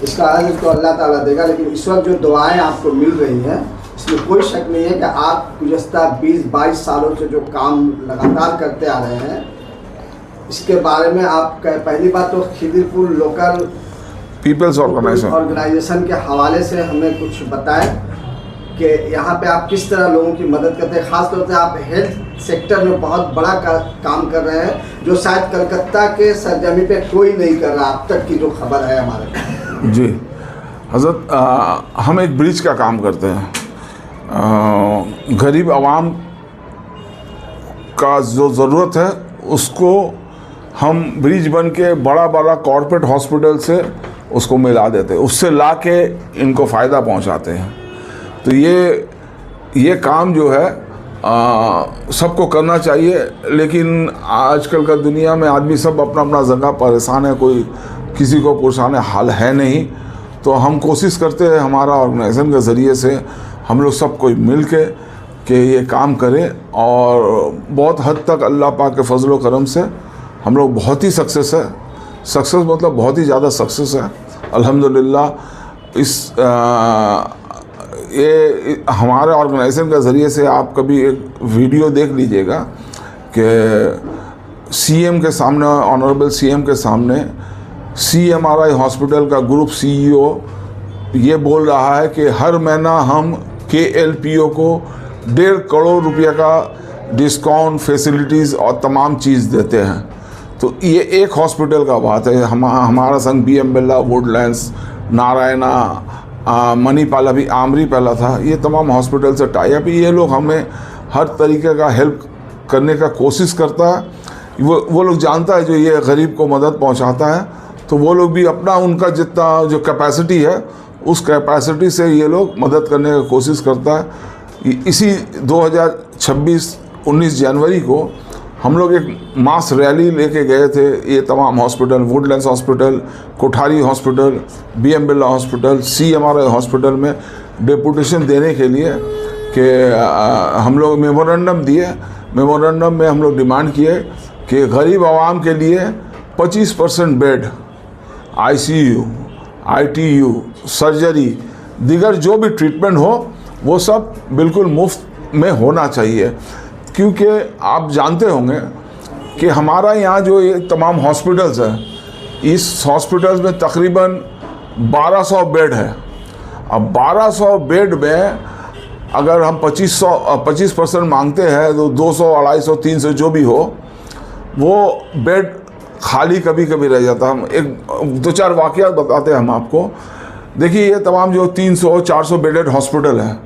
इसका अजर तो अल्लाह ताला देगा। लेकिन इस वक्त जो दुआएं आपको मिल रही हैं इसमें कोई शक नहीं है कि आप गुज़श्ता 20-22 सालों से जो काम लगातार करते आ रहे हैं इसके बारे में आप पहली बात तो खिदिरपुर लोकल पीपल्स ऑर्गेनाइजेशन के हवाले से हमें कुछ बताएं कि यहाँ पे आप किस तरह लोगों की मदद करते हैं। ख़ास तौर से आप हेल्थ सेक्टर में बहुत बड़ा काम कर रहे हैं जो शायद कलकत्ता के सरजमी पे कोई नहीं कर रहा अब तक की जो खबर है हमारे पास। जी हज़रत, हम एक ब्रिज का काम करते हैं। गरीब आवाम का जो ज़रूरत है उसको हम ब्रिज बन के बड़ा बड़ा कॉर्पोरेट हॉस्पिटल से उसको मिला देते हैं, उससे ला के इनको फ़ायदा पहुंचाते हैं। तो ये काम जो है सबको करना चाहिए, लेकिन आजकल का दुनिया में आदमी सब अपना अपना जगह परेशान है, कोई किसी को परेशान हाल है नहीं। तो हम कोशिश करते हैं हमारा ऑर्गेनाइजेशन के ज़रिए से हम लोग सब कोई मिल के कि ये काम करें, और बहुत हद तक अल्लाह पाक के फजल व करम से हम लोग बहुत ही सक्सेस है। सक्सेस मतलब बहुत ही ज़्यादा सक्सेस है अल्हम्दुलिल्लाह। ये हमारे ऑर्गेनाइजेशन के ज़रिए से आप कभी एक वीडियो देख लीजिएगा कि सीएम के सामने, ऑनरेबल सीएम के सामने CMRI हॉस्पिटल का ग्रुप CEO ये बोल रहा है कि हर महीना हम KLPO को 1.5 करोड़ रुपये का डिस्काउंट, फैसिलिटीज़ और तमाम चीज़ देते हैं। तो ये एक हॉस्पिटल का बात है। हमारा संग BM बिरला, वुडलैंड्स, नारायणा, मणिपाल, अभी आमरी पहला था, ये तमाम हॉस्पिटल से टाई अप। ये लोग हमें हर तरीके का हेल्प करने का कोशिश करता है। वो लोग जानता है जो ये गरीब को मदद पहुंचाता है, तो वो लोग भी अपना उनका जितना जो कैपेसिटी है उस कैपेसिटी से ये लोग मदद करने की कोशिश करता है। इसी 2026-19 जनवरी को हम लोग एक मास रैली लेके गए थे। ये तमाम hospital, Woodlands hospital, Kothari hospital, BM Birla hospital, CMRI hospital में डेपुटेशन देने के लिए कि हम लोग मेमोरेंडम दिए। मेमोरेंडम में हम लोग डिमांड किए कि गरीब आवाम के लिए 25% बेड, ICU, ITU, सर्जरी, दीगर जो भी ट्रीटमेंट हो वो सब बिल्कुल मुफ्त में होना चाहिए। क्योंकि आप जानते होंगे कि हमारा यहाँ जो ये तमाम हॉस्पिटल्स हैं, इस हॉस्पिटल्स में तकरीबन 1200 बेड है। अब 1200 बेड में अगर हम 25% मांगते हैं तो 200, 250, 300 जो भी हो वो बेड खाली कभी कभी रह जाता। हम एक 2-4 वाक़या बताते हैं हम आपको। देखिए ये तमाम जो 300-400 बेडेड हॉस्पिटल है,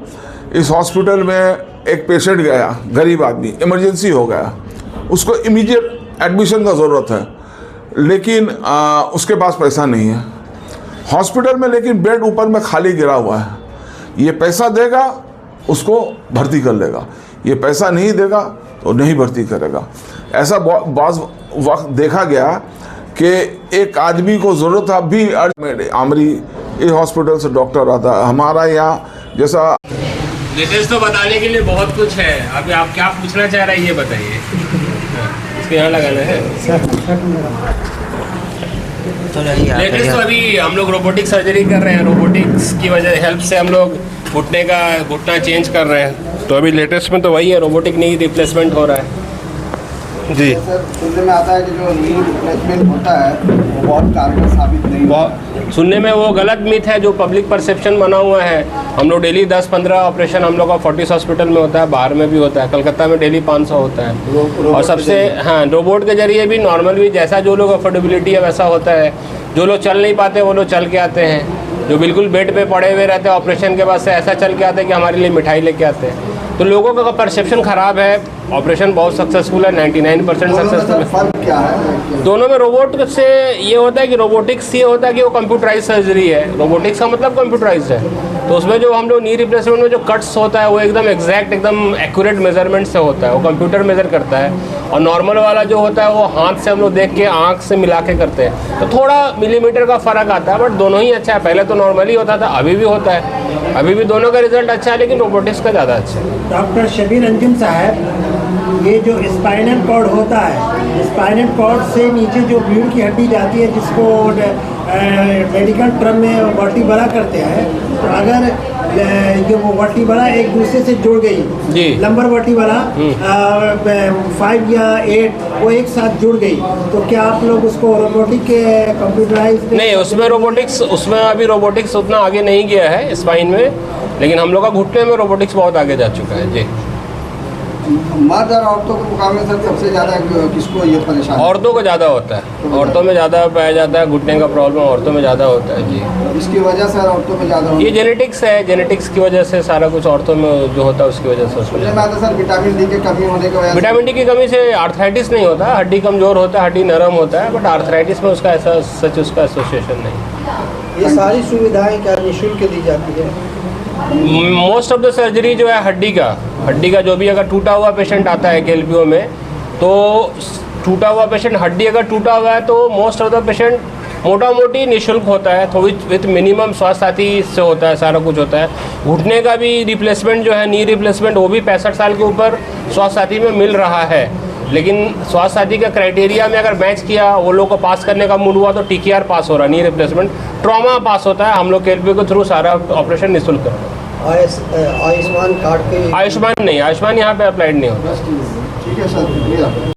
इस हॉस्पिटल में एक पेशेंट गया, गरीब आदमी, इमरजेंसी हो गया, उसको इमीडिएट एडमिशन का ज़रूरत है, लेकिन उसके पास पैसा नहीं है हॉस्पिटल में, लेकिन बेड ऊपर में खाली गिरा हुआ है। ये पैसा देगा उसको भर्ती कर लेगा, ये पैसा नहीं देगा तो नहीं भर्ती करेगा। ऐसा बाज़ वक्त देखा गया कि एक आदमी को ज़रूरत था, भी आमरी इस हॉस्पिटल से डॉक्टर आता है। हमारा यहाँ जैसा लेटेस्ट तो बताने के लिए बहुत कुछ है। अभी आप क्या पूछना चाह रहे हैं ये बताइए। इसके यहाँ लगाना है लेटेस्ट तो अभी हम लोग रोबोटिक सर्जरी कर रहे हैं। रोबोटिक्स की वजह हेल्प से हम लोग घुटना चेंज कर रहे हैं। तो अभी लेटेस्ट में तो वही है, रोबोटिक नी रिप्लेसमेंट हो रहा है जी। सर सुनने में आता है कि जो नी रिप्लेसमेंट होता है वो बहुत कारगर साबित नहीं होता। सुनने में वो गलत मिथ है जो पब्लिक परसेप्शन बना हुआ है। हम लोग डेली 10-15 ऑपरेशन हम लोग का 40 हॉस्पिटल में होता है, बाहर में भी होता है, कलकत्ता में डेली 500 होता है। और सबसे रोबोट के जरिए भी, नॉर्मल भी, जैसा जो लोग अफोर्डेबिलिटी है वैसा होता है। जो लोग चल नहीं पाते वो लोग चल के आते हैं, जो बिल्कुल बेड पे पड़े हुए रहते हैं ऑपरेशन के बाद से ऐसा चल के आते हैं कि हमारे लिए मिठाई लेके आते हैं। तो लोगों का परसेप्शन ख़राब है। ऑपरेशन बहुत सक्सेसफुल है, 99% सक्सेसफुल है। क्या है दोनों में रोबोट से ये होता है कि रोबोटिक्स ये होता है कि वो कंप्यूटराइज सर्जरी है। रोबोटिक्स का मतलब कंप्यूटराइज है। तो उसमें जो हम लोग नी रिप्लेसमेंट में जो कट्स होता है वो एकदम एग्जैक्ट, एकदम एक्यूरेट मेजरमेंट से होता है, वो कंप्यूटर मेजर करता है। और नॉर्मल वाला जो होता है वो हाथ से हम लोग देख के, आँख से मिला के करते हैं। तो थोड़ा मिलीमीटर का फ़र्क आता है, बट दोनों ही अच्छा है। पहले तो नॉर्मली होता था, अभी भी होता है, अभी भी दोनों का रिजल्ट अच्छा है, लेकिन रोबोटिक्स का ज़्यादा अच्छा है। डॉक्टर शबीर अंजुम साहब, ये जो स्पाइनल कॉर्ड होता है, स्पाइनल कॉर्ड से नीचे जो रीढ़ की हड्डी जाती है जिसको मेडिकल टर्म में वर्टिब्रा करते हैं, तो अगर ये वो वर्टिब्रा एक दूसरे से जुड़ जी। गई, लंबर वर्टिब्रा 5 या 8 वो एक साथ जुड़ गई, तो क्या आप लोग उसको रोबोटिक के कंप्यूटराइज नहीं, उसमें रोबोटिक्स, उसमें अभी रोबोटिक्स उतना आगे नहीं गया है स्पाइन में, लेकिन हम लोग का घुटने में रोबोटिक्स बहुत आगे जा चुका है जी। मर्द और औरतों के मुकाबले सर सबसे ज़्यादा किसको ये परेशानी? औरतों को ज़्यादा होता है, औरतों में ज़्यादा पाया जाता है, घुटने का प्रॉब्लम औरतों में ज़्यादा होता है जी। इसकी वजह से औरतों में ज़्यादा ये जेनेटिक्स है, जेनेटिक्स की वजह से सारा कुछ औरतों में जो होता है उसकी वजह से उसको मुझे आता सर विटामिन डी की कमी होने की वजह से। विटामिन डी की कमी से आर्थराइटिस नहीं होता, हड्डी कमज़ोर होता है, हड्डी नरम होता है, बट आर्थराइटिस में उसका ऐसा सच उसका एसोसिएशन नहीं। ये सारी सुविधाएं क्या निःशुल्क दी जाती है? मोस्ट ऑफ द सर्जरी जो है हड्डी का जो भी अगर टूटा हुआ पेशेंट आता है KLPO में, तो टूटा हुआ पेशेंट, हड्डी अगर टूटा हुआ है तो मोस्ट ऑफ द पेशेंट मोटा मोटी निःशुल्क होता है, तो विथ मिनिमम स्वास्थ्य साथी से होता है, सारा कुछ होता है। घुटने का भी रिप्लेसमेंट जो है, नी रिप्लेसमेंट, वो भी 65 साल के ऊपर स्वास्थ्य साथी में मिल रहा है, लेकिन स्वास्थ्य साथी का क्राइटेरिया में अगर मैच किया, वो लोग को पास करने का मूड हुआ तो TKR पास हो रहा, नी रिप्लेसमेंट, ट्रॉमा पास होता है। हम लोग KLPO के थ्रू सारा ऑपरेशन निःशुल्क करते हैं। आयुष्मान कार्ड के आयुष्मान नहीं, आयुष्मान यहाँ पे अप्लाइड नहीं होता। ठीक है सर, शुक्रिया।